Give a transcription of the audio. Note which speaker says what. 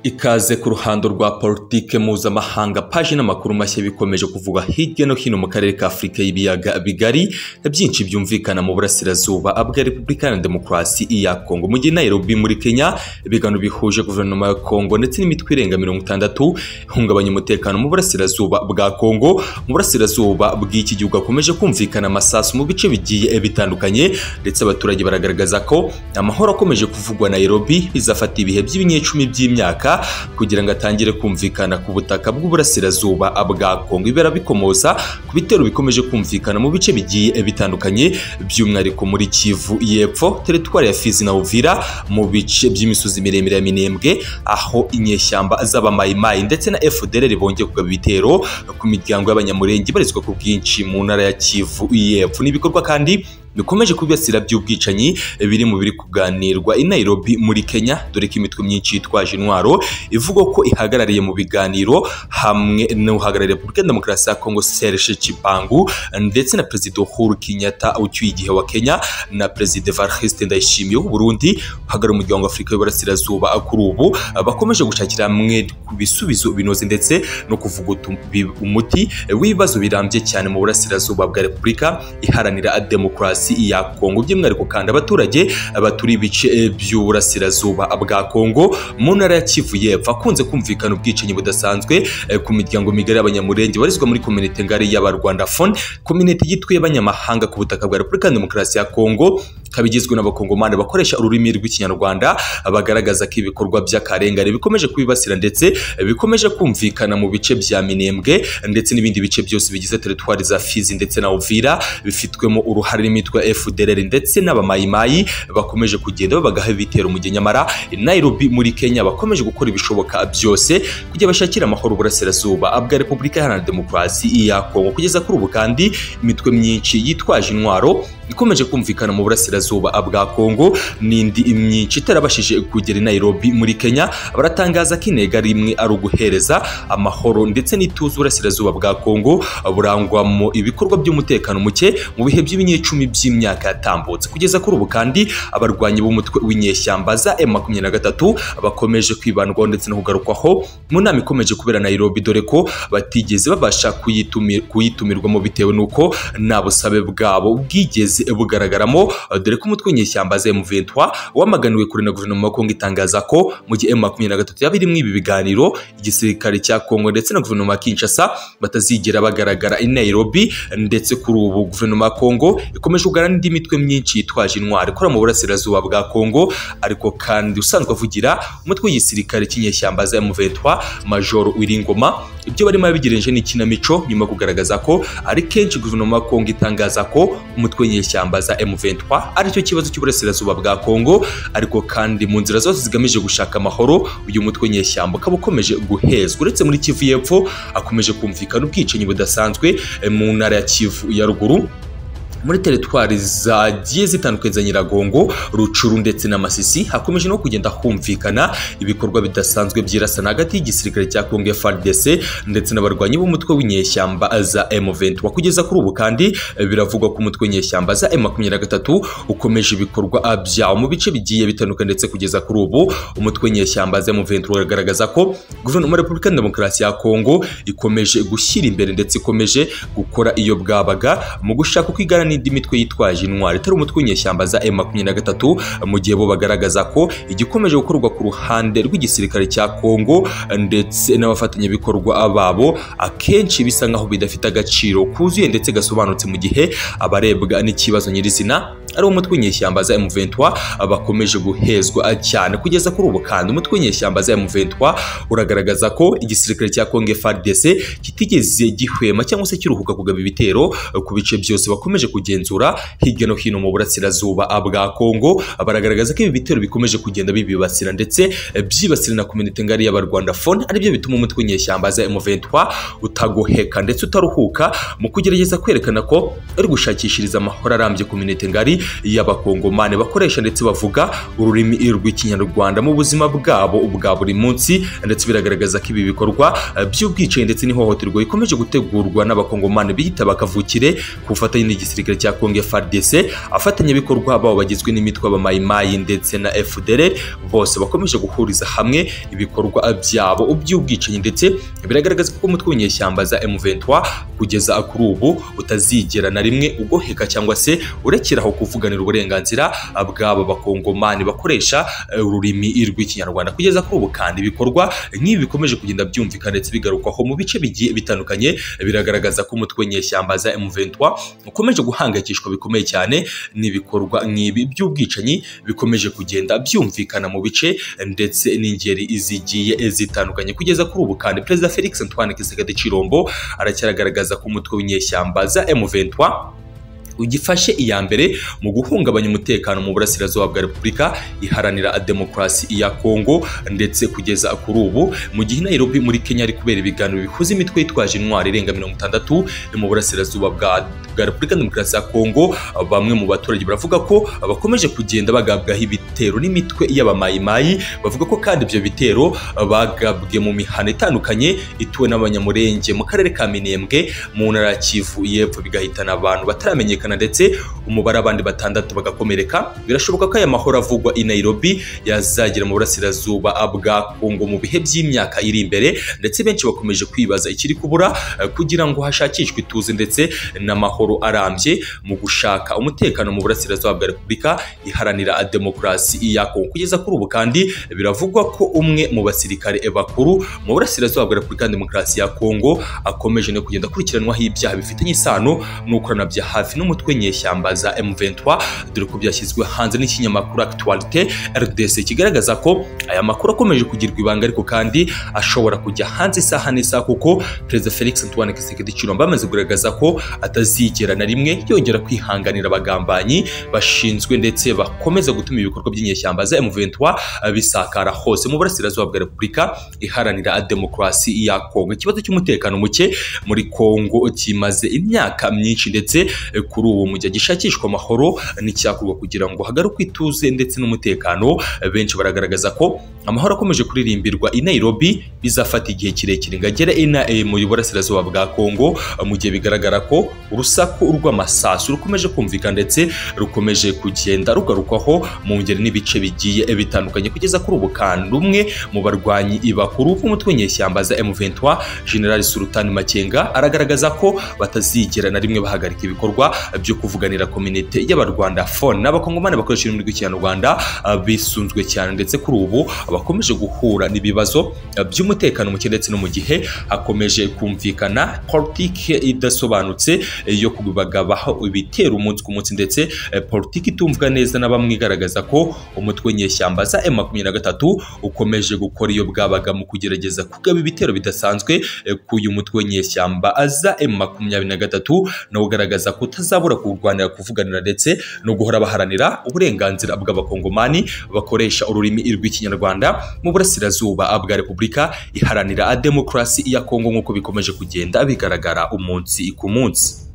Speaker 1: Ikaze ku ruhando rwa politike mpuzamahanga paji n'amakuru mashya bikomeje kuvuga hirya no hino mu karere ka Afurika y'ibiyaga bigari byinshi byumvikana mu burasirazuba bwa Repubulika ya Demokarasi ya Kongo mu gihe Nairobi muri Kenya ibiganiro bihuje guverinoma ya Kongo ndetse n'imitwe irenga 60 ihungabanya umutekano mu burasirazuba bwa Kongo. Mu burasirazuba bw'iki gihugu akomeje kumvikana amasasu mu bice bigiye bitandukanye ndetse abaturage baragaragaza ko amahoro akomeje kuvugwa Nairobi bizafata ibihe by'ibinyecumi by'imyaka kugira ngo atangire kumvikana ku butaka bw'uburasirazuba bwa Kongo. Ibera bikomoza ku bitero bikomeje kumvikana mu bice bigiye bitandukanye by'umwihariko muri Kivu y'Epfo, teritwari ya Fizi na Uvira, mu bice by'imisozi miremire ya Minembwe aho inyeshyamba z'abamayimayi ndetse na FDLR bongeye kugaba ibitero ku miryango y'abanyamurenge barizwa ku bwinshi mu ntara ya Kivu y'Epfo. N'ibikorwa kandi bikomeje kubibasira by'ubwicanyi biri mu biri kuganirwa i Nairobi muri Kenya, dore ko imitwe myinshi yitwaje intwaro ivuga ko ihagarariye mu biganiro hamwe n'uhagarariye Repubulika ya Demokarasi ya Kongo Serge Chibangu ndetse na Perezida Uhuru Kenyatta ucyuye igihe wa Kenya na Perezida Evariste Ndayishimiye w'u Burundi uhagarariye umuryango wa Afurika y'Uburasirazuba kuri ubu bakomeje gushakira hamwe ku bisubizo binoze ndetse no kuvuga umuti w'ibibazo birambye cyane mu burasirazuba bwa Repubulika iharanira demokarasi ya Kongo. By'umwihariko kandi abaturage baturi ibice by'uburasirazuba bwa Kongo mu ntara ya Kivu y'Epfo akunze kumvikana ubwicanyi budasanzwe ku miryango migari y'abanyamurenge barizwa muri community ngari y'abarwandafone, community yitwa y'abanyamahanga ku butaka bwa Repubulika ya Demokarasi ya Kongo, kabigizwe n'abakongomani bakoresha ururimi rw'ikinyarwanda bagaragaza ko ibikorwa by'akarengane bikomeje kubibasira ndetse bikomeje kumvikana mu bice bya Minembwe ndetse n'ibindi bice byose bigize teritwari za Fizi ndetse na Uvira bifitwemo uruhare n'imitwe FDLR ndetse n'abamayimayi bakomeje kugenda babagaho ibitero mu gihe nyamara Nairobi muri Kenya bakomeje gukora ibishoboka byose kujya bashakira amahoro burasirazuba bwa Repubulika ya Demokarasi ya Kongo. Kugeza kuri ubu kandi imitwe myinshi yitwaje intwaro ikomeje kumvikana mu burasirazuba bwa Kongo n'indi myinshi itarabashije kugera i Nairobi muri Kenya baratangaza ko intego rimwe ari uguhereza amahoro ndetse n'ituze burasirazuba bwa Kongo burangwamo ibikorwa by'umutekano muke mu bihe by'ibinyecumi by'imyaka yatambutse. Kugeza kuri ubu kandi abarwanyi b'umutwe w'inyeshyamba za M23 bakomeje kwibandwaho ndetse no kugarukwaho mu nama ikomeje kubera Nairobi, dore ko batigeze babasha kuyitumirwamo bitewe n'uko nta busabe bwabo bwigeze bugaragaramo, dore ko umutwe w'inyeshyamba za M23 wamaganiwe kuri na guverinoma ya Kongo itangaza ko mu gihe M23 yabiri mu ibi biganiro igisirikare cya Kongo ndetse na guverinoma ya Kinshasa batazigera bagaragara i Nairobi. Ndetse kuri ubu guverinoma ya Kongo ikomeje kugarana n'indi mitwe myinshi yitwaje intwari ikora mu burasirazuba bwa Kongo, ariko kandi usanzwe avugira umutwe w'igisirikare cy'inyeshyamba za M23 Major Wiringoma ibyo barimo yabigereje n'ikinamico nyuma kugaragaza ko ari kenshi guverinoma ya Kongo itangaza ko umutwe w'inyeshyamba za M23 ari cyo kibazo cy'uburasirazuba bwa Kongo, ariko kandi mu nzira zose zigamije gushaka amahoro uyu mutwe w'inyeshyamba ukaba ukomeje guhezwa. Uretse muri Kivu y'Epfo akomeje kumvikana ubwicanyi budasanzwe mu ntara ya Kivu ya ruguru muri teritwari zagiye zitandukanye za Nyiragongo, Rucuru ndetse na Masisi hakomeje no kugenda humvikana ibikorwa bidasanzwe byirasana hagati y'igisirikare cya Kongo FARDC ndetse n'abarwanyi b'umutwe w'inyeshyamba za M23. Kugeza kuri ubu kandi biravugwa ko umutwe w'inyeshyamba za M23 ukomeje ibikorwa byawo mu bice bigiye bitandukanye ndetse kugeza kuri ubu umutwe w'inyeshyamba za M23 uragaragaza ko guverinoma ya Repubulika ya Demokarasi ya Kongo ikomeje gushyira imbere ndetse ikomeje gukora iyo bwabaga mu gushaka kwigana n'indi mitwe yitwaje intwari itari umutwe w'inyeshyamba za M23, mu gihe bo bagaragaza ko igikomeje gukorwa ku ruhande rw'igisirikare cya Kongo ndetse n'abafatanyabikorwa babo akenshi bisa nkaho bidafite agaciro kuzuye ndetse gasobanutse, mu gihe abarebwa n'ikibazo nyirizina ari umutwe w'inyeshyamba za M23 bakomeje guhezwa cyane. Kugeza kuri ubu kandi umutwe w'inyeshyamba za M23 uragaragaza ko igisirikare cya Kongo FARDC kitigeze gihwema cyangwa se kiruhuka kugaba ibitero ku bice byose bakomeje kugenzura hirya no hino mu burasirazuba bwa Kongo. Baragaragaza ko ibi bitero bikomeje kugenda bibibasira ndetse byibasira na community ngari y'abarwandafone, aribyo bituma umutwe w'inyeshyamba za M23 utagoheka ndetse utaruhuka mu kugerageza kwerekana ko ari gushakishiriza amahoro arambye community ngari miliyari y'abakongomani bakoresha ndetse bavuga ururimi rw'ikinyarwanda mu buzima bwabo bwa buri munsi, ndetse biragaragaza ko ibi bikorwa by'ubwicanyi ndetse n'ihohoterwa bikomeje gutegurwa n'abakongomani biyita bakavukire ku bufatanye n'igisirikare cya Congo FARDC, afatanyabikorwa babo bagizwe n'imitwe y'abamayimayi ndetse na FDL, bose bakomeje guhuriza hamwe ibikorwa byabo by'ubwicanyi, ndetse biragaragaza ko umutwe w'inyeshyamba za M23 kugeza kuri ubu utazigera na rimwe ugoheka cyangwa se urekeraho kuvuganira uburenganzira bw'aba bakongomani bakoresha ururimi rw'ikinyarwanda. Kugeza kuri ubu kandi ibikorwa nk'ibi bikomeje kugenda byumvikana ndetse bigarukwaho mu bice bigiye bitandukanye, biragaragaza ko umutwe w'inyeshyamba za M23 ukomeje guhangayikishwa bikomeye cyane n'ibikorwa nk'ibi by'ubwicanyi bikomeje kugenda byumvikana mu bice ndetse n'ingeri izigiye zitandukanye. Kugeza kuri ubu kandi Perezida Felix Antoine Tshisekedi Tshilombo aracyaragaragaza ko umutwe w'inyeshyamba za M23 ugifashe iya mbere mu guhungabanya umutekano mu burasirazuba bwa Repubulika Iharanira Demokarasi ya Kongo, ndetse kugeza kuri ubu mu gihe Nairobi muri Kenya ari kubera ibiganiro bihuza imitwe yitwaje intwari irenga 60 mu burasirazuba bwa Repubulika Demokarasi ya Kongo, bamwe mu baturage baravuga ko bakomeje kugenda bagabwaho ibitero n'imitwe y'abamayimayi, bavuga ko kandi ibyo bitero bagabwe mu mihana itandukanye ituwe n'abanyamurenge mu karere ka Minembwe mu ntara ya Kivu y'Epfo, bigahitana abantu bataramenyekana ndetse umubare abandi 6 bagakomereka. Birashoboka ko aya mahoro avugwa i Nairobi yazagera mu burasirazuba bwa Kongo mu bihe by'imyaka iri imbere, ndetse benshi bakomeje kwibaza ikiri kubura kugira ngo hashakishwe ituze ndetse n'amahoro arambye mu gushaka umutekano mu burasirazuba bwa Repubulika Iharanira Demokarasi ya Kongo. Kugeza kuri ubu kandi biravugwa ko umwe mu basirikare bakuru mu burasirazuba bwa Repubulika Demokarasi ya Kongo akomeje no kugenda akurikiranwaho ibyaha bifitanye isano n'ukorana bya hafi n'umutwe w'inyeshyamba za M23, dore ko byashyizwe hanze n'ikinyamakuru Actualité RDC kigaragaza ko aya makuru akomeje kugirwa ibanga, ariko kandi ashobora kujya hanze isaha n'isaha, kuko Perezida Felix Antoine Tshisekedi Tshilombo amaze kugaragaza ko atazigera na rimwe yongera kwihanganira abagambanyi bashinzwe ndetse bakomeza gutuma ibikorwa by'inyeshyamba za M23 bisakara hose mu burasirazuba bwa Repubulika Iharanira Demokarasi ya Kongo. Ikibazo cy'umutekano muke muri Kongo kimaze imyaka myinshi, ndetse kuri ubu mu gihe gishakishwa amahoro n'icyakorwa kugira ngo hagarukwe ituze ndetse n'umutekano. Benshi baragaragaza ko amahoro akomeje kuririmbirwa i Nairobi bizafata igihe kirekire ngagera mu burasirazuba bwa Kongo, mu gihe bigaragara ko urusaku rw'amasasu rukomeje kumvikana ndetse rukomeje kugenda rugarukwaho mu ngeri n'ibice bigiye bitandukanye. Kugeza kuri ubu kandi umwe mu barwanyi bakuru b'umutwe w'inyeshyamba za M23 General Sultan Makenga aragaragaza ko batazigera na rimwe bahagarika ibikorwa byo kuvuganira community y'abarwanda phone n'abakongomani bakoresha ururimi rw'ikinyarwanda bisunzwe cyane, ndetse kuri ubu bakomeje guhura n'ibibazo by'umutekano muke, ndetse no mu gihe hakomeje kumvikana politike idasobanutse yo kubagabaho ibitero umunsi ku munsi, ndetse politike itumvwa neza na bamwe igaragaza ko umutwe w'inyeshyamba za M23 ukomeje gukora iyo bwabaga mu kugerageza kugaba ibitero bidasanzwe ku uyu mutwe w'inyeshyamba za M23, no ugaragaza ko utazabura kurwanira kuvuganira ndetse no guhora baharanira uburenganzira bw'abakongomani bakoresha ururimi rw'ikinyarwanda mu burasirazuba bwa Repubulika Iharanira Demokarasi ya Kongo, nk'uko bikomeje kugenda bigaragara umunsi ku munsi.